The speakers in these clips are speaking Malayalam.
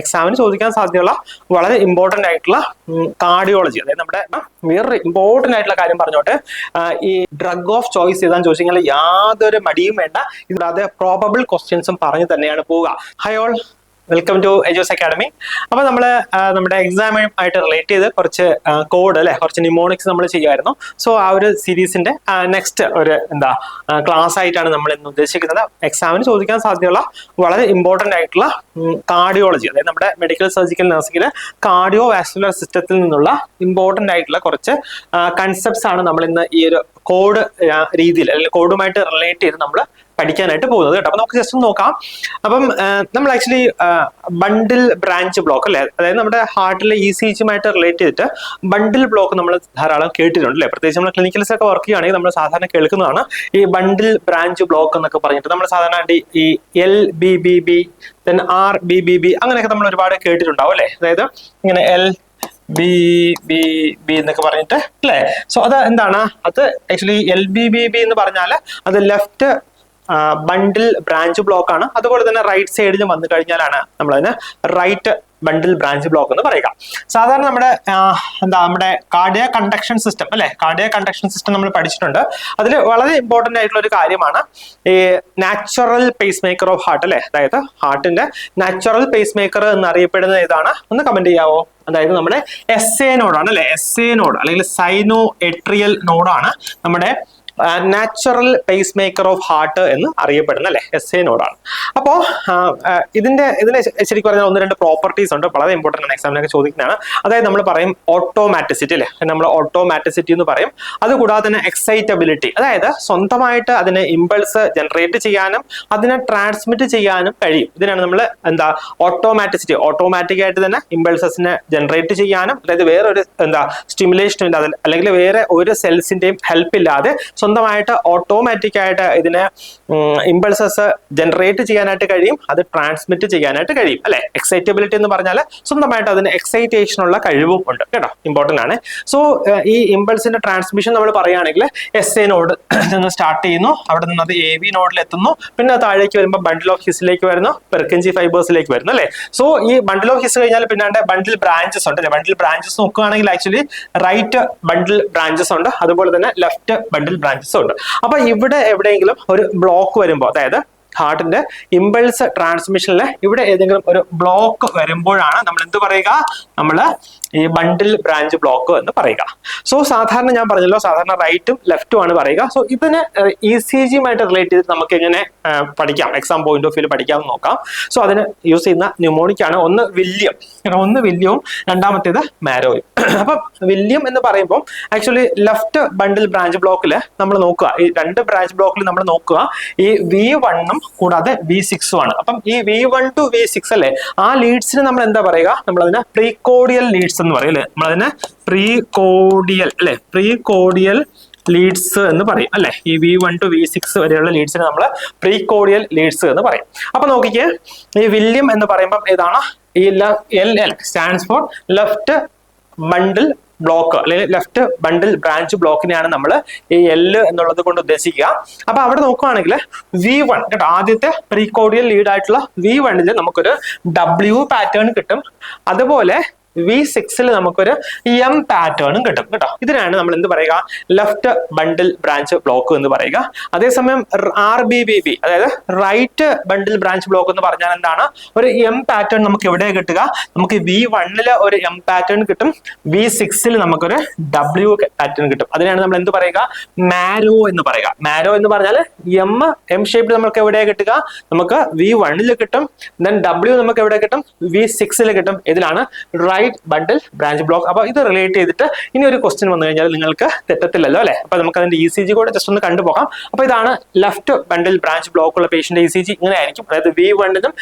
എക്സാമിന് ചോദിക്കാൻ സാധ്യതയുള്ള വളരെ ഇമ്പോർട്ടൻ്റ് ആയിട്ടുള്ള കാർഡിയോളജി, അതായത് നമ്മുടെ വേറൊരു ഇമ്പോർട്ടൻ്റ് ആയിട്ടുള്ള കാര്യം പറഞ്ഞോട്ടെ, ഈ ഡ്രഗ് ഓഫ് ചോയ്സ് ഏതാന്ന് ചോദിച്ചു കഴിഞ്ഞാൽ യാതൊരു മടിയും വേണ്ട, ഇതിനകത്ത് പ്രോബബിൾ ക്വസ്റ്റ്യൻസും പറഞ്ഞു തന്നെയാണ് പോവുക. ഹൈ ഓൾ, വെൽക്കം ടു എജോസ് അക്കാഡമി. അപ്പൊ നമ്മള് നമ്മുടെ എക്സാമുമായിട്ട് റിലേറ്റ് ചെയ്ത് കുറച്ച് കോഡ് അല്ലെ, കുറച്ച് നിമോണിക്സ് നമ്മൾ ചെയ്യുമായിരുന്നു. സോ ആ ഒരു സീരീസിന്റെ നെക്സ്റ്റ് ഒരു ക്ലാസ് ആയിട്ടാണ് നമ്മൾ ഇന്ന് ഉദ്ദേശിക്കുന്നത്. എക്സാമിന് ചോദിക്കാൻ സാധ്യതയുള്ള വളരെ ഇമ്പോർട്ടൻ്റ് ആയിട്ടുള്ള കാർഡിയോളജി, അതായത് നമ്മുടെ മെഡിക്കൽ സർജിക്കൽ നഴ്സിംഗില് കാർഡിയോ വാസ്കുലർ സിസ്റ്റത്തിൽ നിന്നുള്ള ഇമ്പോർട്ടൻ്റ് ആയിട്ടുള്ള കുറച്ച് കൺസെപ്റ്റ്സ് ആണ് നമ്മൾ ഇന്ന് ഈ ഒരു കോഡ് രീതിയിൽ അല്ലെങ്കിൽ കോഡുമായിട്ട് റിലേറ്റ് ചെയ്ത് നമ്മൾ പഠിക്കാനായിട്ട് പോകുന്നത് കേട്ടോ. അപ്പൊ നമുക്ക് ജസ്റ്റ് ഒന്ന് നോക്കാം. അപ്പം നമ്മൾ ആക്ച്വലി ബണ്ടിൽ ബ്രാഞ്ച് ബ്ലോക്ക് അല്ലെ, അതായത് നമ്മുടെ ഹാർട്ടിലെ ECGയുമായിട്ട് റിലേറ്റ് ചെയ്തിട്ട് ബണ്ടിൽ ബ്ലോക്ക് നമ്മൾ ധാരാളം കേട്ടിട്ടുണ്ട് അല്ലെ. പ്രത്യേകിച്ച് നമ്മൾ ക്ലിനിക്കൽസ് ഒക്കെ വർക്ക് ചെയ്യുകയാണെങ്കിൽ നമ്മൾ സാധാരണ കേൾക്കുന്നതാണ് ഈ ബണ്ടിൽ ബ്രാഞ്ച് ബ്ലോക്ക് എന്നൊക്കെ പറഞ്ഞിട്ട്. നമ്മൾ സാധാരണ ഈ LBBB then RBBB അങ്ങനെയൊക്കെ നമ്മൾ ഒരുപാട് കേട്ടിട്ടുണ്ടാവും അല്ലെ. അതായത് ഇങ്ങനെ LBBB എന്നൊക്കെ പറഞ്ഞിട്ട് അല്ലേ. സോ അത് എന്താണ്, അത് ആക്ച്വലി LBBB എന്ന് പറഞ്ഞാൽ അത് ലെഫ്റ്റ് ബണ്ടിൽ ബ്രാഞ്ച് ബ്ലോക്ക് ആണ്. അതുപോലെ തന്നെ റൈറ്റ് സൈഡിൽ വന്നു കഴിഞ്ഞാലാണ് നമ്മളതിന് റൈറ്റ് ബണ്ടിൽ ബ്രാഞ്ച് ബ്ലോക്ക് എന്ന് പറയുക. സാധാരണ നമ്മുടെ കാർഡിയാക് കണ്ടക്ഷൻ സിസ്റ്റം അല്ലെ, കാർഡിയാക് കണ്ടക്ഷൻ സിസ്റ്റം നമ്മൾ പഠിച്ചിട്ടുണ്ട്. അതിൽ വളരെ ഇമ്പോർട്ടന്റ് ആയിട്ടുള്ള ഒരു കാര്യമാണ് ഈ natural pace maker of heart അല്ലെ. അതായത് ഹാർട്ടിന്റെ നാച്ചുറൽ പേസ് മേക്കർ എന്നറിയപ്പെടുന്ന ഏതാണ്, ഒന്ന് കമന്റ് ചെയ്യാവോ? അതായത് നമ്മുടെ SA നോഡാണ് അല്ലെ. SA നോഡ് അല്ലെങ്കിൽ സൈനോ എട്രിയൽ നോഡാണ് നമ്മുടെ natural pace maker of heart എന്ന് അറിയപ്പെടുന്ന അല്ലെ, SA നോഡാണ്. അപ്പോ ഇതിന് ശരിക്കും പറഞ്ഞാൽ ഒന്ന് രണ്ട് പ്രോപ്പർട്ടീസ് ഉണ്ട്, വളരെ ഇമ്പോർട്ടൻ്റ് ആണ്, എക്സാമിനൊക്കെ ചോദിക്കുന്നതാണ്. അതായത് നമ്മൾ പറയും ഓട്ടോമാറ്റിസിറ്റി അല്ലെ, നമ്മൾ ഓട്ടോമാറ്റിസിറ്റി എന്ന് പറയും. അതുകൂടാതെ തന്നെ എക്സൈറ്റബിലിറ്റി, അതായത് സ്വന്തമായിട്ട് അതിന് ഇമ്പൾസ് ജനറേറ്റ് ചെയ്യാനും അതിനെ ട്രാൻസ്മിറ്റ് ചെയ്യാനും കഴിയും. ഇതിനാണ് നമ്മൾ ഓട്ടോമാറ്റിസിറ്റി, ഓട്ടോമാറ്റിക് ആയിട്ട് തന്നെ ഇമ്പൾസസിനെ ജനറേറ്റ് ചെയ്യാനും, അതായത് വേറൊരു സ്റ്റിമുലേഷൻ ഇല്ലാതെ അല്ലെങ്കിൽ വേറെ ഒരു സെൽസിന്റെയും ഹെൽപ്പ് ഇല്ലാതെ സ്വന്തമായിട്ട് ഓട്ടോമാറ്റിക് ആയിട്ട് ഇതിനെ ഇമ്പൾസസ് ജനറേറ്റ് ചെയ്യാനായിട്ട് കഴിയും, അത് ട്രാൻസ്മിറ്റ് ചെയ്യാനായിട്ട് കഴിയും അല്ലെ. എക്സൈറ്റബിലിറ്റി എന്ന് പറഞ്ഞാൽ സ്വന്തമായിട്ട് അതിന് എക്സൈറ്റേഷൻ ഉള്ള കഴിവും ഉണ്ട് കേട്ടോ, ഇമ്പോർട്ടൻ്റ് ആണ്. സോ ഈ ഇമ്പൾസിന്റെ ട്രാൻസ്മിഷൻ നമ്മൾ പറയുകയാണെങ്കിൽ SA നോഡ് നിന്ന് സ്റ്റാർട്ട് ചെയ്യുന്നു, അവിടെ നിന്ന് അത് AV നോഡിൽ എത്തുന്നു, പിന്നെ താഴേക്ക് വരുമ്പോൾ ബണ്ടിൽ ഓഫ് ഹിസിലേക്ക് വരുന്നു, പെർക്കിൻജി ഫൈബേഴ്സിലേക്ക് വരുന്നു അല്ലെ. സോ ഈ ബണ്ടിൽ ഓഫ് ഹിസ് കഴിഞ്ഞാൽ പിന്നാണ്ട് ബണ്ടിൽ ബ്രാഞ്ചസ് ഉണ്ട്. ബണ്ടിൽ ബ്രാഞ്ചസ് നോക്കുകയാണെങ്കിൽ ആക്ച്വലി റൈറ്റ് ബണ്ടിൽ ബ്രാഞ്ചസ് ഉണ്ട്, അതുപോലെ തന്നെ ലെഫ്റ്റ് ബണ്ടിൽ ബ്രാഞ്ചസ് ഉണ്ട്. അപ്പൊ ഇവിടെ എവിടെയെങ്കിലും ഒരു ബ്ലോക്ക് വരുമ്പോൾ, അതായത് ഹാർട്ടിന്റെ ഇമ്പൾസ് ട്രാൻസ്മിഷനിൽ ഇവിടെ ഏതെങ്കിലും ഒരു ബ്ലോക്ക് വരുമ്പോഴാണ് നമ്മൾ എന്ത് പറയുക, നമ്മൾ ഈ ബണ്ടിൽ ബ്രാഞ്ച് ബ്ലോക്ക് എന്ന് പറയുക. സോ സാധാരണ ഞാൻ പറഞ്ഞല്ലോ, സാധാരണ റൈറ്റും ലെഫ്റ്റും ആണ് പറയുക. സോ ഇതിന് ECGയുമായിട്ട് റിലേറ്റ് ചെയ്ത് നമുക്ക് എങ്ങനെ പഠിക്കാം, എക്സാം പോയിന്റ് ഓഫ് വ്യൂ പഠിക്കാമെന്ന് നോക്കാം. സോ അതിന് യൂസ് ചെയ്യുന്ന ന്യൂമോണിക് ആണ്. ഒന്ന് വില്യവും രണ്ടാമത്തേത് മാരോയും. അപ്പൊ വില്യം എന്ന് പറയുമ്പോൾ ആക്ച്വലി ലെഫ്റ്റ് ബണ്ടിൽ ബ്രാഞ്ച് ബ്ലോക്കിൽ നമ്മൾ നോക്കുക, ഈ രണ്ട് ബ്രാഞ്ച് ബ്ലോക്കിൽ നമ്മൾ നോക്കുക, ഈ V1 കൂടാതെ V6 ആണ്. അപ്പം ഈ V1 to V6 അല്ലെ, ആ ലീഡ്സിന് നമ്മൾ എന്താ പറയുക, നമ്മളതിനെ പ്രീകോഡിയൽ ലീഡ്സ് എന്ന് പറയും അല്ലെ. നമ്മളതിനെ പ്രീകോഡിയൽ ലീഡ്സ് എന്ന് പറയും അല്ലെ. ഈ V1 to V6 വരെയുള്ള ലീഡ്സിന് നമ്മൾ പ്രീകോഡിയൽ ലീഡ്സ് എന്ന് പറയും. അപ്പൊ നോക്കിക്കേ, ഈ വില്യം എന്ന് പറയുമ്പോൾ ഏതാണ്, ഈ LL stands for left bundle block അല്ലെങ്കിൽ ലെഫ്റ്റ് ബണ്ടിൽ ബ്രാഞ്ച് ബ്ലോക്കിനെയാണ് നമ്മൾ ഈ L എന്നുള്ളത് കൊണ്ട് ഉദ്ദേശിക്കുക. അപ്പൊ അവിടെ നോക്കുകയാണെങ്കിൽ V1 കേട്ടോ, ആദ്യത്തെ പ്രീകോഡിയൽ ലീഡ് ആയിട്ടുള്ള V1 നമുക്കൊരു W പാറ്റേൺ കിട്ടും, അതുപോലെ V6 നമുക്കൊരു M പാറ്റേണും കിട്ടും കേട്ടോ. ഇതിനാണ് നമ്മൾ എന്ത് പറയുക, ലെഫ്റ്റ് ബണ്ടിൽ ബ്രാഞ്ച് ബ്ലോക്ക് എന്ന് പറയുക. അതേസമയം RBBB അതായത് റൈറ്റ് ബണ്ടിൽ ബ്രാഞ്ച് ബ്ലോക്ക് എന്ന് പറഞ്ഞാൽ എന്താണ്, ഒരു M പാറ്റേൺ നമുക്ക് എവിടെ കിട്ടുക, നമുക്ക് V1 ഒരു M പാറ്റേൺ കിട്ടും, V6 നമുക്കൊരു W പാറ്റേൺ കിട്ടും. അതിനാണ് നമ്മൾ എന്ത് പറയുക, മാരോ എന്ന് പറയുക. മാരോ എന്ന് പറഞ്ഞാൽ M ഷേപ്പ് നമുക്ക് എവിടെ കിട്ടുക, നമുക്ക് V1 കിട്ടും, ദെൻ W നമുക്ക് എവിടെ കിട്ടും, V6 കിട്ടും. ഇതിലാണ് റൈറ്റ് ബണ്ടിൽ ബ്രാഞ്ച് ബ്ലോക്ക്. അപ്പൊ ഇത് റിലേറ്റ് ചെയ്തിട്ട് ഇനി ഒരു ക്വസ്റ്റ്യൻ വന്നു കഴിഞ്ഞാൽ നിങ്ങൾക്ക് തെറ്റത്തില്ലല്ലോ അല്ലെ. അപ്പൊ നമുക്ക് അതിന്റെ ECG കൂടെ ജസ്റ്റ് ഒന്ന് കണ്ടുപോകാം. അപ്പൊ ഇതാണ് ലെഫ്റ്റ് ബണ്ടിൽ ബ്രാഞ്ച് ബ്ലോക്ക് ഉള്ള പേഷ്യന്റ് ECG ഇങ്ങനെ ആയിരിക്കും. അതായത് V1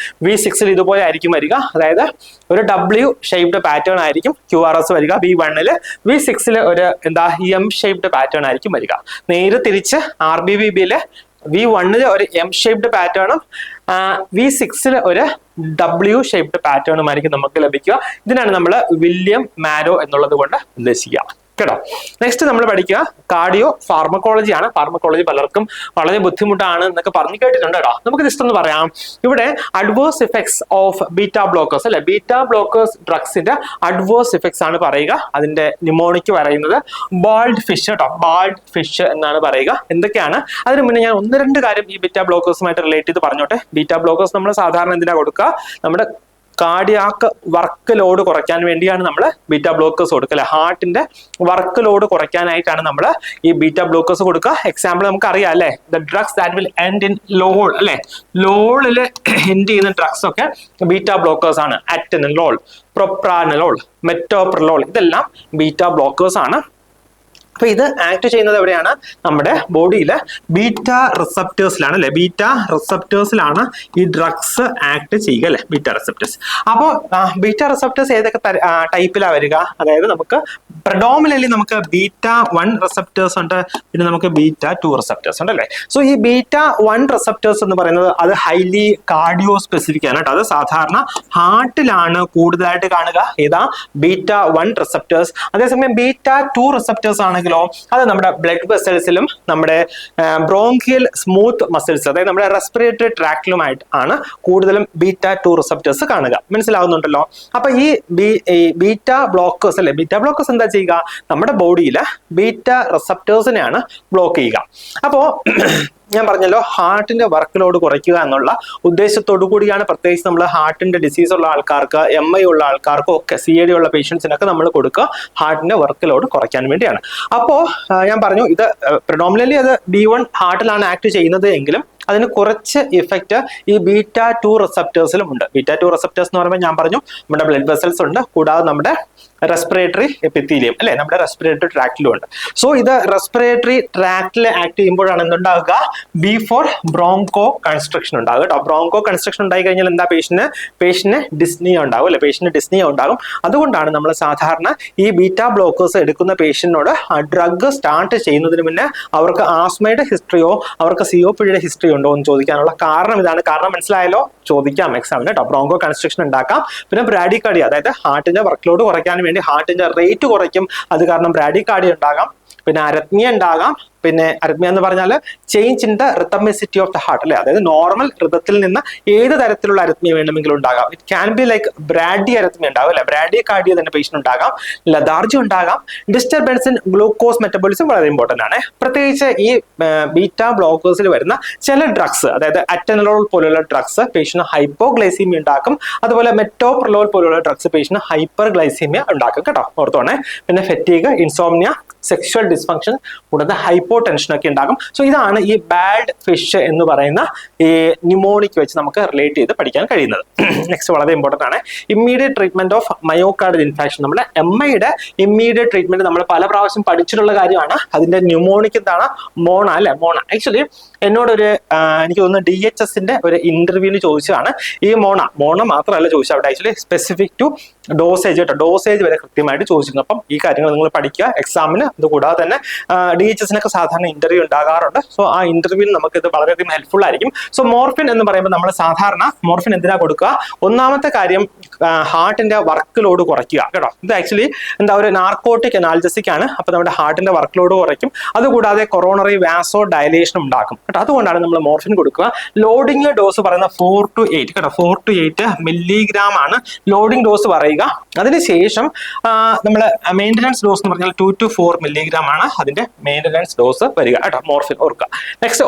V6 ഇതുപോലെ ആയിരിക്കും വരിക, അതായത് ഒരു W ഷേപ്ഡ് പാറ്റേൺ ആയിരിക്കും QRS വരിക. V1 V6 ഒരു M ഷേപ്ഡ് പാറ്റേൺ ആയിരിക്കും വരിക. നേരെ തിരിച്ച് RBBB V1 ഒരു M ഷേപ്ഡ് പാറ്റേണും V6 ഒരു W ഷേപ്ഡ് പാറ്റേണുമായിരിക്കും നമുക്ക് ലഭിക്കുക. ഇതിനാണ് നമ്മൾ വില്യം മാരോ എന്നുള്ളത് കൊണ്ട് ഉദ്ദേശിക്കുക. കേട്ടോ. നെക്സ്റ്റ് നമ്മൾ പഠിക്കുക കാർഡിയോ ഫാർമക്കോളജി ആണ്. ഫാർമക്കോളജി പലർക്കും വളരെ ബുദ്ധിമുട്ടാണ് എന്നൊക്കെ പറഞ്ഞു കേട്ടിട്ടുണ്ട് കേട്ടോ. നമുക്ക് ജസ്റ്റ് ഒന്ന് പറയാം. ഇവിടെ adverse effects of beta blockers അല്ലെ, ബീറ്റ ബ്ലോക്കേഴ്സ് ഡ്രഗ്സിന്റെ അഡ്വേഴ്സ് ഇഫക്ട്സ് ആണ് പറയുക. അതിന്റെ ന്യൂമോണിക് പറയുന്നത് ബാൾഡ് ഫിഷ് കേട്ടോ, ബാൾഡ് ഫിഷ് എന്നാണ് പറയുക. എന്തൊക്കെയാണ് അതിന് മുന്നേ ഞാൻ 1-2 കാര്യം ഈ ബീറ്റ ബ്ലോക്കേഴ്സുമായിട്ട് റിലേറ്റ് ചെയ്ത് പറഞ്ഞോട്ടെ. ബീറ്റ ബ്ലോക്കേഴ്സ് നമ്മൾ സാധാരണ എന്തിനാ കൊടുക്കുക? നമ്മുടെ കാർഡിയാക്ക് വർക്ക് ലോഡ് കുറയ്ക്കാൻ വേണ്ടിയാണ് നമ്മൾ ബീറ്റ ബ്ലോക്കേഴ്സ് കൊടുക്കുക അല്ലെ. ഹാർട്ടിന്റെ വർക്ക് ലോഡ് കുറയ്ക്കാനായിട്ടാണ് നമ്മൾ ഈ ബീറ്റ ബ്ലോക്കേഴ്സ് കൊടുക്കുക. എക്സാമ്പിൾ നമുക്ക് അറിയാം അല്ലെ, the drugs that will end in lol അല്ലെ, ലോളിൽ എൻഡ് ചെയ്യുന്ന ഡ്രഗ്സ് ഒക്കെ ബീറ്റ ബ്ലോക്കേഴ്സ് ആണ്. അറ്റനലോൾ, പ്രൊപ്രാനലോൾ, മെറ്റോപ്രലോൾ, ഇതെല്ലാം ബീറ്റ ബ്ലോക്കേഴ്സ് ആണ്. അപ്പൊ ഇത് ആക്ട് ചെയ്യുന്നത് എവിടെയാണ്? നമ്മുടെ ബോഡിയിലെ ബീറ്റ റിസപ്റ്റേഴ്സിലാണ് അല്ലെ, ബീറ്റ റിസപ്റ്റേഴ്സിലാണ് ഈ ഡ്രഗ്സ് ആക്ട് ചെയ്യുക അല്ലെ, ബീറ്റ റിസപ്റ്റേഴ്സ്. അപ്പോൾ ബീറ്റ റിസപ്റ്റേഴ്സ് ഏതൊക്കെ ടൈപ്പിലാണ് വരിക? അതായത് നമുക്ക് പ്രഡോമിനന്റ്ലി നമുക്ക് β1 റിസപ്റ്റേഴ്സ് ഉണ്ട്, പിന്നെ നമുക്ക് β2 റിസപ്റ്റേഴ്സ് ഉണ്ട് അല്ലെ. സോ ഈ β1 റിസപ്റ്റേഴ്സ് എന്ന് പറയുന്നത് അത് ഹൈലി കാർഡിയോ സ്പെസിഫിക് ആണ് കേട്ടോ. അത് സാധാരണ ഹാർട്ടിലാണ് കൂടുതലായിട്ട് കാണുക. ഏതാ? β1 റിസപ്റ്റേഴ്സ്. അതേസമയം β2 റിസപ്റ്റേഴ്സ് ആണെങ്കിൽ അത് നമ്മുടെ ബ്ലഡ് വെസൽസിലും നമ്മുടെ ബ്രോങ്കിയൽ സ്മൂത്ത് മസിൽസ്, അതായത് നമ്മുടെ റെസ്പിറേറ്ററി ട്രാക്റ്റിലുമായിട്ട് ആണ് കൂടുതലും β2 റിസപ്റ്റേഴ്സ് കാണുക. മനസ്സിലാവുന്നുണ്ടല്ലോ? അപ്പൊ ഈ ബീറ്റ ബ്ലോക്കേഴ്സ് അല്ലെ, ബീറ്റ ബ്ലോക്കേഴ്സ് എന്താ ചെയ്യുക? നമ്മുടെ ബോഡിയിലെ ബീറ്റ റിസപ്റ്റേഴ്സിനെയാണ് ബ്ലോക്ക് ചെയ്യുക. അപ്പോ ഞാൻ പറഞ്ഞല്ലോ, ഹാർട്ടിന്റെ വർക്ക് ലോഡ് കുറയ്ക്കുക എന്നുള്ള ഉദ്ദേശത്തോടു കൂടിയാണ് പ്രത്യേകിച്ച് നമ്മൾ ഹാർട്ടിന്റെ ഡിസീസ് ഉള്ള ആൾക്കാർക്ക്, MI ഉള്ള ആൾക്കാർക്കും ഒക്കെ, CAD ഉള്ള പേഷ്യൻസിനൊക്കെ നമ്മൾ കൊടുക്കുക ഹാർട്ടിന്റെ വർക്ക് ലോഡ് കുറയ്ക്കാൻ വേണ്ടിയാണ്. അപ്പോൾ ഞാൻ പറഞ്ഞു ഇത് പ്രിഡോമിനന്റ്ലി അത് B1 ഹാർട്ടിലാണ് ആക്ട് ചെയ്യുന്നത് എങ്കിലും അതിന് കുറച്ച് ഇഫക്റ്റ് ഈ β2 റിസപ്റ്റേഴ്സിലും ഉണ്ട്. β2 റിസപ്റ്റേഴ്സ് എന്ന് പറയുമ്പോൾ ഞാൻ പറഞ്ഞു നമ്മുടെ ബ്ലഡ് വെസൽസ് ഉണ്ട്, കൂടാതെ നമ്മുടെ റെസ്പിറേറ്ററി എപ്പിത്തീലിയം അല്ലെ, നമ്മുടെ റെസ്പിറേറ്ററി ട്രാക്റ്റിലും ഉണ്ട്. സോ ഇത് റെസ്പിറേറ്ററി ട്രാക്റ്റിൽ ആക്ട് ചെയ്യുമ്പോഴാണ് എന്തുണ്ടാവുക? B4 ബ്രോങ്കോ കൺസ്ട്രക്ഷൻ ഉണ്ടാകും കേട്ടോ. ബ്രോങ്കോ കൺസ്ട്രക്ഷൻ ഉണ്ടായി കഴിഞ്ഞാൽ എന്താ? പേഷ്യന്റിന് ഡിസ്നിയ ഉണ്ടാവും അല്ലെ, പേഷ്യന്റ് ഡിസ്നിയ ഉണ്ടാകും. അതുകൊണ്ടാണ് നമ്മൾ സാധാരണ ഈ ബീറ്റ ബ്ലോക്കേഴ്സ് എടുക്കുന്ന പേഷ്യന്റിനോട് ആ ഡ്രഗ് സ്റ്റാർട്ട് ചെയ്യുന്നതിന് മുന്നേ അവർക്ക് ആസ്മയുടെ ഹിസ്റ്ററിയോ അവർക്ക് COPD ഹിസ്റ്ററിയോ ഉണ്ടോ എന്ന് ചോദിക്കാനുള്ള കാരണം ഇതാണ്. കാരണം മനസ്സിലായല്ലോ? ചോദിക്കാം എക്സാമിന് കേട്ടോ. ബ്രോങ്കോ കൺസ്ട്രക്ഷൻ ഉണ്ടാക്കാം. പിന്നെ ബ്രാഡികാർഡിയ, അതായത് ഹാർട്ടിന്റെ വർക്ക് ലോഡ് കുറയ്ക്കാൻ വേണ്ടി ഹാർട്ടിന്റെ റേറ്റ് കുറയ്ക്കും, അത് കാരണം ബ്രാഡികാർഡിയ ഉണ്ടാകാം. പിന്നെ അരത്മിയ ഉണ്ടാകാം. പിന്നെ അരത്മിയ എന്ന് പറഞ്ഞാൽ change in the rhythmicity of the heart അല്ലെ, അതായത് നോർമൽ റിതത്തിൽ നിന്ന് ഏത് തരത്തിലുള്ള അരത്മിയ വേണമെങ്കിലും ഉണ്ടാകാം. It can be like bradyarrhythmia ഉണ്ടാകും അല്ലെ, ബ്രാഡി കാർഡിയ തന്നെ പേഷ്യന്റ് ഉണ്ടാകാം, ലതാർജി ഉണ്ടാകാം. ഡിസ്റ്റർബൻസ് ഇൻ ഗ്ലൂക്കോസ് മെറ്റബോളിസം വളരെ ഇമ്പോർട്ടന്റ് ആണ്. പ്രത്യേകിച്ച് ഈ ബീറ്റ ബ്ലോക്കേഴ്സിൽ വരുന്ന ചില ഡ്രഗ്സ്, അതായത് അറ്റനലോൾ പോലുള്ള ഡ്രഗ്സ് പേഷ്യന്റ് ഹൈപ്പോഗ്ലൈസീമിയ ഉണ്ടാക്കും. അതുപോലെ മെറ്റോപ്രലോൾ പോലുള്ള ഡ്രഗ്സ് പേഷ്യന്റ് ഹൈപ്പർ ഗ്ലൈസീമിയ ഉണ്ടാക്കും കേട്ടോ, ഓർത്തോണേ. പിന്നെ ഫെറ്റീഗ്, ഇൻസോംനിയ, സെക്ഷൽ ഡിസ്ഫങ്ഷൻ, കൂടാതെ ഹൈപ്പോ ടെൻഷൻ ഒക്കെ ഉണ്ടാകും. സോ ഇതാണ് ഈ ബാഡ് ഫിഷ് എന്ന് പറയുന്ന ഈ ന്യൂമോണിക് വെച്ച് നമുക്ക് റിലേറ്റ് ചെയ്ത് പഠിക്കാൻ കഴിയുന്നത്. നെക്സ്റ്റ് വളരെ ഇമ്പോർട്ടന്റ് ആണ്, immediate treatment of myocardial infection. നമ്മുടെ MIയുടെ ഇമ്മീഡിയറ്റ് ട്രീറ്റ്മെന്റ് നമ്മൾ പല പ്രാവശ്യം പഠിച്ചിട്ടുള്ള കാര്യമാണ്. അതിന്റെ ന്യൂമോണിക് എന്താണ്? മോണ അല്ലെ, മോണ. ആക്ച്വലി എന്നോടൊരു എനിക്ക് തോന്നുന്നു DHSന്റെ ഒരു ഇന്റർവ്യൂവിന് ചോദിച്ചതാണ് ഈ മോണ മാത്രമല്ല ചോദിച്ചത് അവിടെ, ആക്ച്വലി സ്പെസിഫിക് ടു ഡോസേജ് കേട്ടോ, ഡോസേജ് വരെ കൃത്യമായിട്ട് ചോദിച്ചിരുന്നു. അപ്പം ഈ കാര്യങ്ങൾ നിങ്ങൾ പഠിക്കുക എക്സാമിന്. ഇത് കൂടാതെ തന്നെ DHSനൊക്കെ സാധാരണ ഇന്റർവ്യൂ ഉണ്ടാകാറുണ്ട്. സോ ആ ഇന്റർവ്യൂവിൽ നമുക്ക് ഇത് വളരെയധികം ഹെൽപ്ഫുൾ ആയിരിക്കും. സോ മോർഫിൻ എന്ന് പറയുമ്പോൾ നമ്മൾ സാധാരണ മോർഫിൻ എന്തിനാ കൊടുക്കുക? ഒന്നാമത്തെ കാര്യം ഹാർട്ടിന്റെ വർക്ക് ലോഡ് കുറയ്ക്കുക കേട്ടോ. ഇത് ആക്ച്വലി എന്താ, ഒരു നാർക്കോട്ടിക് അനാൽജസിക് ആണ്. അപ്പൊ നമ്മുടെ ഹാർട്ടിന്റെ വർക്ക് ലോഡ് കുറയ്ക്കും. അതുകൂടാതെ കൊറോണറി വാസോ ഡയലേഷൻ ഉണ്ടാക്കും കേട്ടോ. അതുകൊണ്ടാണ് നമ്മൾ മോർഫിൻ കൊടുക്കുക. ലോഡിംഗ് ഡോസ് പറയുന്ന 4 to 8 കേട്ടോ, 4 to 8 മില്ലിഗ്രാം ആണ് ലോഡിംഗ് ഡോസ് പറയുക. അതിനുശേഷം നമ്മൾ മെയിൻ്റനൻസ് ഡോസ് എന്ന് പറഞ്ഞാൽ 2 to 4 മില്ലിഗ്രാം ആണ് അതിന്റെ മെയിൻ്റനൻസ് ഡോസ് വരിക കേട്ടോ, മോർഫിൻ ഓർക്കുക. നെക്സ്റ്റ്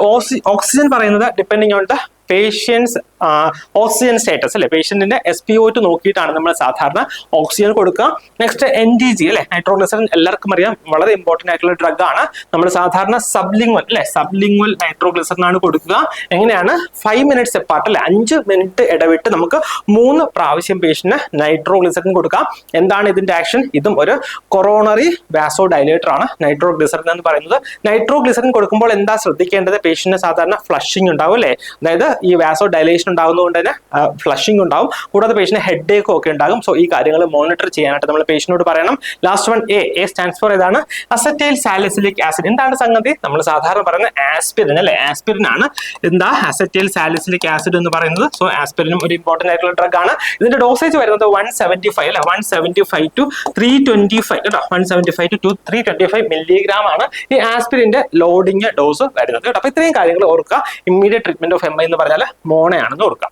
ഓക്സിജൻ പറയുന്നത് depending on the patients oxygen status അല്ലെ, പേഷ്യന്റിന്റെ SpO2 നോക്കിയിട്ടാണ് നമ്മൾ സാധാരണ ഓക്സിജൻ കൊടുക്കുക. നെക്സ്റ്റ് NTG അല്ലെ, നൈട്രോഗ്ലിസറിൻ എല്ലാവർക്കും അറിയാം, വളരെ ഇമ്പോർട്ടന്റ് ആയിട്ടുള്ള ഡ്രഗ് ആണ്. നമ്മൾ സാധാരണ സബ്ലിംഗ്വൽ അല്ലെ, സബ്ലിംഗ്വൽ നൈട്രോഗ്ലിസറിൻ ആണ് കൊടുക്കുക. എങ്ങനെയാണ്? 5 minutes എപ്പാർട്ട് അല്ലെ, 5 മിനിറ്റ് ഇടവിട്ട് നമുക്ക് 3 പ്രാവശ്യം പേഷ്യന്റിന് നൈട്രോഗ്ലിസറിൻ കൊടുക്കാം. എന്താണ് ഇതിന്റെ ആക്ഷൻ? ഇതും ഒരു കൊറോണറി വാസോ ഡയലേറ്റർ ആണ് നൈട്രോഗ്ലിസറിൻ എന്ന് പറയുന്നത്. നൈട്രോഗ്ലിസറിൻ കൊടുക്കുമ്പോൾ എന്താ ശ്രദ്ധിക്കേണ്ടത്? പേഷ്യന്റിന് സാധാരണ ഫ്ലഷിംഗ് ഉണ്ടാവും അല്ലെ, അതായത് ഈ വാസോ ഡയലേഷൻ ഉണ്ടാകുന്നതുകൊണ്ട് തന്നെ ഫ്ലഷിംഗ് ഉണ്ടാവും, കൂടാതെ പേഷ്യന്റ് ഹെഡ് ഏക്കും ഒക്കെ ഉണ്ടാകും. സോ ഈ കാര്യങ്ങൾ മോണിറ്റർ ചെയ്യാനായിട്ട് നമ്മൾ പേഷ്യന്റിനോട് പറയണം. Last one A stands for ഏതാണ്? Acetyl salicylic acid. എന്താണ് സംഗതി? നമ്മൾ സാധാരണ പറയുന്ന ആസ്പിരിൻ അല്ലെ, ആസ്പിരിൻ ആണ് എന്താ അസറ്റൈൽ സാലിസിലിക് ആസിഡ് എന്ന് പറയുന്നത്. സോ ആസ്പിരിനും ഒരു ഇമ്പോർട്ടന്റ് ആയിട്ടുള്ള ഡ്രഗ് ആണ്. ഇതിന്റെ ഡോസേജ് വരുന്നത് 175 അല്ലെ, 175 to 325 കേട്ടോ, 175 to 325 മില്ലിഗ്രാം ആണ് ഈ ആസ്പിരിന്റെ ലോഡിംഗ് ഡോസ് വരുന്നത് കേട്ടോ. അപ്പൊ ഇത്രയും കാര്യങ്ങൾ ഓർക്കുക. ഇമ്മീഡിയറ്റ് ട്രീറ്റ്മെന്റ് ഓഫ് MI എന്ന് പറഞ്ഞാൽ മോണയാണെന്ന് ഓർക്കുക.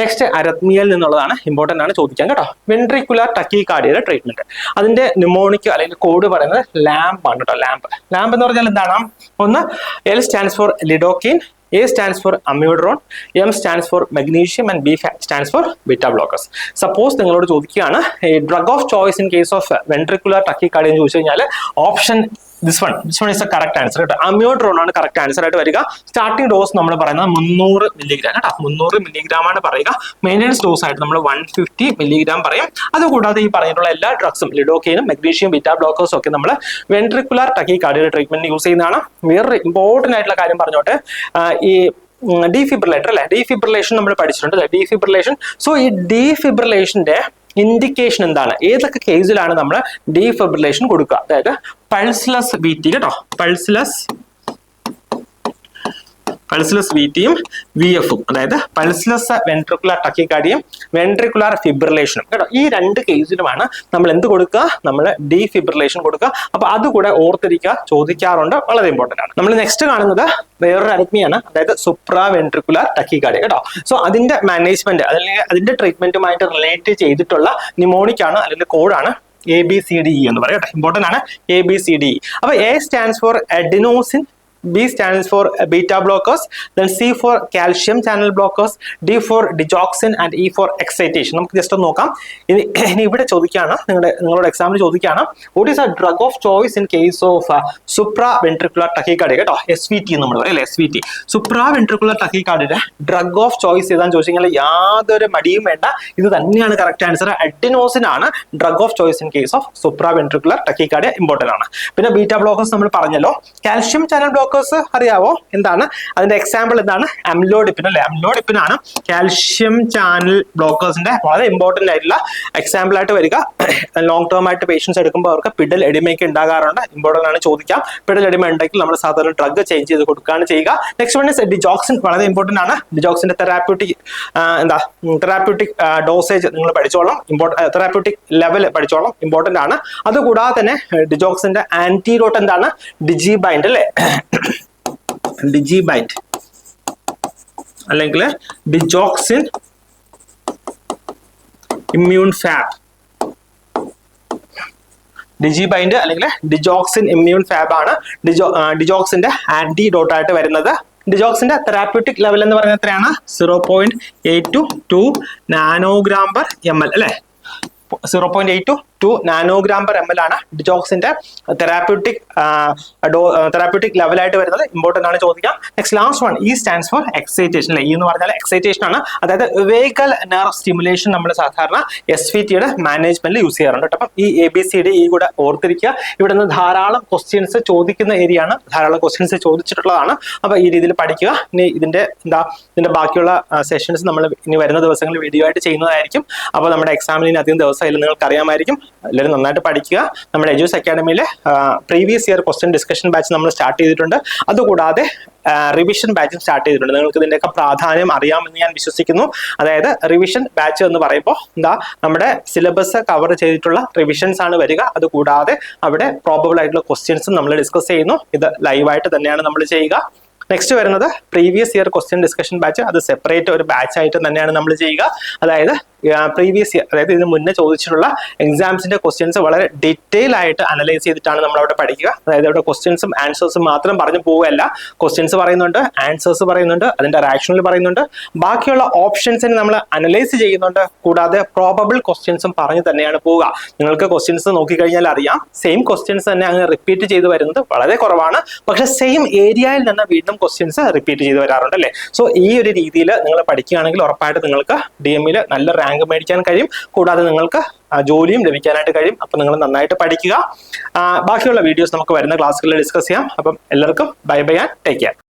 നെക്സ്റ്റ് അരത്മിയയിൽ നിന്നുള്ളതാണ്, ഇമ്പോർട്ടന്റ് ആണ്, ചോദിക്കാം കേട്ടോ. വെൻട്രിക്കുലർ ടക്കികാർഡിയയുടെ ട്രീറ്റ്മെന്റ്, അതിന്റെ ന്യൂമോണിക് അല്ലെങ്കിൽ കോഡ് പറയുന്നത് ലാംപ് ആണ് കേട്ടോ. ലാംപ് എന്ന് പറഞ്ഞാൽ എന്താണ്? ഒന്ന് L stands for lidocaine, A stands for amiodarone, M stands for magnesium and B stands for beta blockers. Suppose നിങ്ങളോട് ചോദിക്കുകയാണ് drug of choice in case of ventricular tachycardia എന്ന് ചോദിച്ചു കഴിഞ്ഞാൽ option this one is the correct answer കേട്ടോ. amiodarone ആണ് കറക്റ്റ് ആൻസർ ആയിട്ട് വരിക. സ്റ്റാർട്ടിംഗ് ഡോസ് നമ്മൾ പറയുന്നത് 300 മില്ലിഗ്രാം കേട്ടോ, 300 മില്ലിഗ്രാം ആണ് പറയുക. മെയിൻ്റെനൻസ് ഡോസ് ആയിട്ട് നമ്മൾ 150 മില്ലിഗ്രാം പറയും. അതുകൂടാതെ ഈ പറഞ്ഞിട്ടുള്ള എല്ലാ ഡ്രഗ്സും ലിഡോക്കെയിനും മെഗ്നീഷ്യം ബീറ്റാ ബ്ലോക്കേഴ്സും ഒക്കെ നമ്മൾ വെൻട്രിക്കുലർ ടക്കികാർഡിയ ട്രീറ്റ്മെന്റ് യൂസ് ചെയ്യുന്നതാണ്. വേറൊരു ഇമ്പോർട്ടന്റ് ആയിട്ടുള്ള കാര്യം പറഞ്ഞോട്ടെ, ഈ ഡീഫിബ്രിലേറ്റർ അല്ലെ, ഡീഫിബ്രിലേഷൻ നമ്മൾ പഠിച്ചിട്ടുണ്ട് അല്ലെ, ഡീഫിബ്രിലേഷൻ. സോ ഈ ഡീഫിബ്രിലേഷന്റെ ഇൻഡിക്കേഷൻ എന്താണ്? ഏതൊക്കെ കേസിലാണ് നമ്മൾ ഡീഫിബ്രിലേഷൻ കൊടുക്കുക? അതായത് പൾസ്ലെസ് VT കേട്ടോ, പൾസ്ലെസ് VTയും VFും, അതായത് പൾസ്ലെസ് വെൻട്രിക്കുലർ ടക്കികാർഡിയയും വെൻട്രിക്കുലർ ഫിബ്രിലേഷനും കേട്ടോ. ഈ രണ്ട് കേസിലുമാണ് നമ്മൾ എന്ത് കൊടുക്കുക? നമ്മൾ ഡീഫിബ്രിലേഷൻ കൊടുക്കുക. അപ്പൊ അതുകൂടെ ഓർത്തിരിക്കുക, ചോദിക്കാറുണ്ട്, വളരെ ഇമ്പോർട്ടന്റ് ആണ്. നമ്മൾ നെക്സ്റ്റ് കാണുന്നത് വേറൊരു അരിത്മിയാണ്, അതായത് സുപ്രാ വെൻട്രിക്കുലർ ടക്കികാർഡിയ കേട്ടോ. സോ അതിന്റെ മാനേജ്മെന്റ് അല്ലെങ്കിൽ അതിന്റെ ട്രീറ്റ്മെന്റുമായിട്ട് റിലേറ്റ് ചെയ്തിട്ടുള്ള ന്യൂമോണിക് ആണ് അല്ലെങ്കിൽ കോഡാണ് ABCDE എന്ന് പറയും കേട്ടോ. ഇമ്പോർട്ടന്റ് ആണ് ABCDE. അപ്പൊ A stands for adenosine, B stands for beta blockers, then C for calcium channel blockers, D for digoxin and E for excitation. നമുക്ക് ജസ്റ്റ് ഒന്ന് നോക്കാം. ഇനി ഇവിടെ ചോദിക്കുകയാണ്, നിങ്ങളുടെ എക്സാമിന് ചോദിക്കുകയാണ്, what is a drug of choice in case of supraventricular tachycardia കേട്ടോ, SVT നമ്മൾ പറയും അല്ലേ, SVT. supraventricular tachycardia drug of choice ഏതാന്ന് ചോദിച്ചു കഴിഞ്ഞാൽ യാതൊരു മടിയും വേണ്ട, ഇത് തന്നെയാണ് കറക്റ്റ് ആൻസർ. അഡിനോസിൻ ആണ് drug of choice in case of supraventricular tachycardia, important ആണ്. പിന്നെ ബീറ്റാ ബ്ലോക്കേഴ്സ് നമ്മൾ പറഞ്ഞല്ലോ. കാൽഷ്യം ചാനൽ ബ്ലോക്കേഴ്സ് അറിയാവോ എന്താണ്? അതിന്റെ എക്സാമ്പിൾ എന്താണ്? അംലോഡിപ്പിൻ അല്ലെ, അംലോഡിപ്പിൻ ആണ് കാൽഷ്യം ചാനൽ ബ്ലോക്കേഴ്സിന്റെ വളരെ ഇമ്പോർട്ടന്റ് ആയിട്ടുള്ള എക്സാമ്പിൾ ആയിട്ട് വരിക. ലോങ് ടേം ആയിട്ട് പേഷ്യൻസ് എടുക്കുമ്പോൾ അവർക്ക് പിഡൽ എഡിമയൊക്കെ ഉണ്ടാകാറുണ്ട്, ഇമ്പോർട്ടന്റ് ആണ്, ചോദിക്കാം. പിഡൽ എഡിമ ഉണ്ടെങ്കിൽ നമ്മൾ സാധാരണ ഡ്രഗ് ചേഞ്ച് ചെയ്ത് കൊടുക്കുകയാണ് ചെയ്യുക. നെക്സ്റ്റ് വൺ ഇസ് ഡിജോക്സിൻ, വളരെ ഇമ്പോർട്ടന്റ് ആണ്. ഡിജോക്സിന്റെ തെറാപ്യൂട്ടിക് ഡോസേജ് നിങ്ങൾ പഠിച്ചോളാം, തെറാപ്യൂട്ടിക് ലെവൽ പഠിച്ചോളാം, ഇമ്പോർട്ടന്റ് ആണ്. അതുകൂടാതെ തന്നെ ഡിജോക്സിന്റെ ആന്റിഡോട്ട് എന്താണ്? ഡിജിബൈൻഡ് അല്ലെ, ഡിജിബൈൻഡ് അല്ലെങ്കിൽ ഡിജോക്സിൻ ഇമ്മ്യൂൺ ഫാബ്, ഡിജിബൈൻഡ് അല്ലെങ്കിൽ ഡിജോക്സിൻ ഇമ്മ്യൂൺ ഫാബ് ആണ് ഡിജോക്സിന്റെ ആന്റിഡോട്ട് ആയിട്ട് വരുന്നത്. ഡിജോക്സിന്റെ തെറാപ്യൂട്ടിക് ലെവൽ എന്ന് പറയുന്നത് എത്രയാണ്? 0.82 നാനോഗ്രാം പെർ ml അല്ലെ, 0.82 നാനോഗ്രാം പെർ ml ആണ് ഡിജോക്സിന്റെ തെറാപ്യൂട്ടിക് ലെവലായിട്ട് വരുന്നത്, ഇമ്പോർട്ടന്റ് ആണ്, ചോദിക്കാം. Next last one E stands for excitation അല്ലെ, E എന്ന് പറഞ്ഞാൽ എക്സൈറ്റേഷൻ ആണ്, അതായത് വേഗൽ നെർവ് സ്റ്റിമുലേഷൻ നമ്മൾ സാധാരണ SVTയുടെ മാനേജ്മെന്റിൽ യൂസ് ചെയ്യാറുണ്ട്. അപ്പം ഈ ABCDE കൂടെ ഓർത്തിരിക്കുക. ഇവിടെ നിന്ന് ധാരാളം ക്വസ്റ്റ്യൻസ് ചോദിക്കുന്ന ഏരിയ ആണ്, ധാരാളം ക്വസ്റ്റ്യൻസ് ചോദിച്ചിട്ടുള്ളതാണ്. അപ്പൊ ഈ രീതിയിൽ പഠിക്കുക. ഇനി ഇതിന്റെ ബാക്കിയുള്ള സെഷൻസ് നമ്മൾ ഇനി വരുന്ന ദിവസങ്ങളിൽ വീഡിയോ ആയിട്ട് ചെയ്യുന്നതായിരിക്കും. അപ്പോൾ നമ്മുടെ എക്സാമിന് അധികം ദിവസം നിങ്ങൾക്ക് അറിയാമായിരിക്കും. എല്ലാവരും നന്നായിട്ട് പഠിക്കുക. നമ്മുടെ എജൂസ് അക്കാഡമിയിലെ previous year question discussion batch നമ്മൾ സ്റ്റാർട്ട് ചെയ്തിട്ടുണ്ട്. അതുകൂടാതെ റിവിഷൻ ബാച്ചും സ്റ്റാർട്ട് ചെയ്തിട്ടുണ്ട്. നിങ്ങൾക്ക് ഇതിന്റെയൊക്കെ പ്രാധാന്യം അറിയാമെന്ന് ഞാൻ വിശ്വസിക്കുന്നു. അതായത് റിവിഷൻ ബാച്ച് എന്ന് പറയുമ്പോൾ നമ്മുടെ സിലബസ് കവർ ചെയ്തിട്ടുള്ള റിവിഷൻസ് ആണ് വരിക. അതുകൂടാതെ അവിടെ പ്രോബബിൾ ആയിട്ടുള്ള ക്വസ്റ്റ്യൻസും നമ്മൾ ഡിസ്കസ് ചെയ്യുന്നു. ഇത് ലൈവായിട്ട് തന്നെയാണ് നമ്മൾ ചെയ്യുക. നെക്സ്റ്റ് വരുന്നത് previous year question discussion batch, അത് സെപ്പറേറ്റ് ഒരു ബാച്ച് ആയിട്ട് തന്നെയാണ് നമ്മൾ ചെയ്യുക. അതായത് പ്രീവിയസ് ഇയർ, അതായത് ഇതിന് മുന്നേ ചോദിച്ചിട്ടുള്ള എക്സാംസിന്റെ ക്വസ്റ്റ്യൻസ് വളരെ ഡീറ്റെയിൽ ആയിട്ട് അനലൈസ് ചെയ്തിട്ടാണ് നമ്മൾ അവിടെ പഠിക്കുക. അതായത് അവിടെ ക്വസ്റ്റ്യൻസും ആൻസേഴ്സും മാത്രം പറഞ്ഞു പോവുകയല്ല, ക്വസ്റ്റ്യൻസ് പറയുന്നുണ്ട്, ആൻസേഴ്സ് പറയുന്നുണ്ട്, അതിന്റെ റാഷണൽ പറയുന്നുണ്ട്, ബാക്കിയുള്ള ഓപ്ഷൻസിന് നമ്മൾ അനലൈസ് ചെയ്യുന്നുണ്ട്. കൂടാതെ പ്രോബബിൾ ക്വസ്റ്റ്യൻസും പറഞ്ഞു തന്നെയാണ് പോവുക. നിങ്ങൾക്ക് ക്വസ്റ്റ്യൻസ് നോക്കിക്കഴിഞ്ഞാൽ അറിയാം, സെയിം ക്വസ്റ്റ്യൻസ് തന്നെ അങ്ങ് റിപ്പീറ്റ് ചെയ്ത് വരുന്നത് വളരെ കുറവാണ്. പക്ഷെ സെയിം ഏരിയയിൽ നിന്ന് വീണ്ടും ക്വസ്റ്റ്യൻസ് റിപ്പീറ്റ് ചെയ്ത് വരാറുണ്ട് അല്ലേ. സോ ഈ ഒരു രീതിയിൽ നിങ്ങൾ പഠിക്കുകയാണെങ്കിൽ ഉറപ്പായിട്ട് നിങ്ങൾക്ക് DMയിൽ നല്ല റാങ്ക് മേടിക്കാൻ കഴിയും. കൂടാതെ നിങ്ങൾക്ക് ജോലിയും ലഭിക്കാനായിട്ട് കഴിയും. അപ്പൊ നിങ്ങൾ നന്നായിട്ട് പഠിക്കുക. ബാക്കിയുള്ള വീഡിയോസ് നമുക്ക് വരുന്ന ക്ലാസ്സുകളിൽ ഡിസ്കസ് ചെയ്യാം. അപ്പം എല്ലാവർക്കും bye bye and take care.